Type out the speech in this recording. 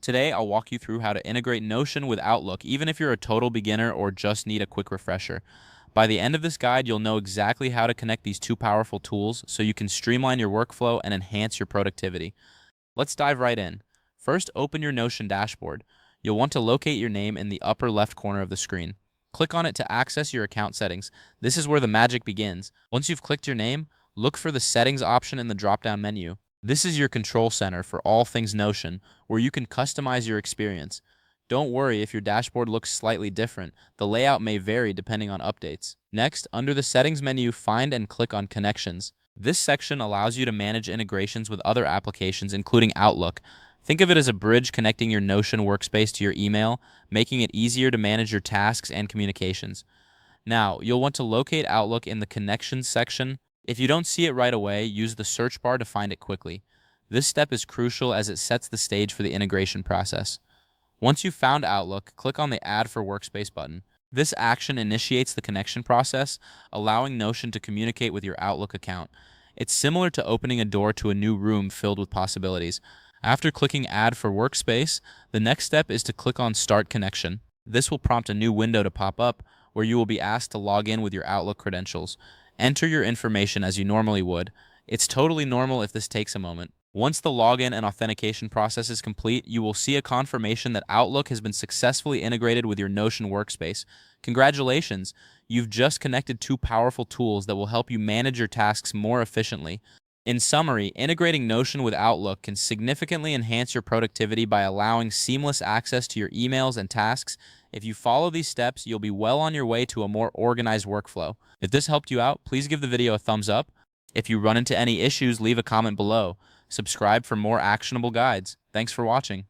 Today, I'll walk you through how to integrate Notion with Outlook, even if you're a total beginner or just need a quick refresher. By the end of this guide, you'll know exactly how to connect these two powerful tools so you can streamline your workflow and enhance your productivity. Let's dive right in. First, open your Notion dashboard. You'll want to locate your name in the upper left corner of the screen. Click on it to access your account settings. This is where the magic begins. Once you've clicked your name, look for the Settings option in the drop-down menu. This is your control center for all things Notion, where you can customize your experience. Don't worry if your dashboard looks slightly different. The layout may vary depending on updates. Next, under the Settings menu, find and click on Connections. This section allows you to manage integrations with other applications, including Outlook. Think of it as a bridge connecting your Notion workspace to your email, making it easier to manage your tasks and communications. Now, you'll want to locate Outlook in the Connections section. If you don't see it right away, use the search bar to find it quickly. This step is crucial as it sets the stage for the integration process. Once you've found Outlook, click on the Add for Workspace button. This action initiates the connection process, allowing Notion to communicate with your Outlook account. It's similar to opening a door to a new room filled with possibilities. After clicking Add for Workspace, the next step is to click on Start Connection. This will prompt a new window to pop up where you will be asked to log in with your Outlook credentials. Enter your information as you normally would. It's totally normal if this takes a moment. Once the login and authentication process is complete, you will see a confirmation that Outlook has been successfully integrated with your Notion workspace. Congratulations! You've just connected two powerful tools that will help you manage your tasks more efficiently. In summary, integrating Notion with Outlook can significantly enhance your productivity by allowing seamless access to your emails and tasks. If you follow these steps, you'll be well on your way to a more organized workflow. If this helped you out, please give the video a thumbs up. If you run into any issues, leave a comment below. Subscribe for more actionable guides. Thanks for watching.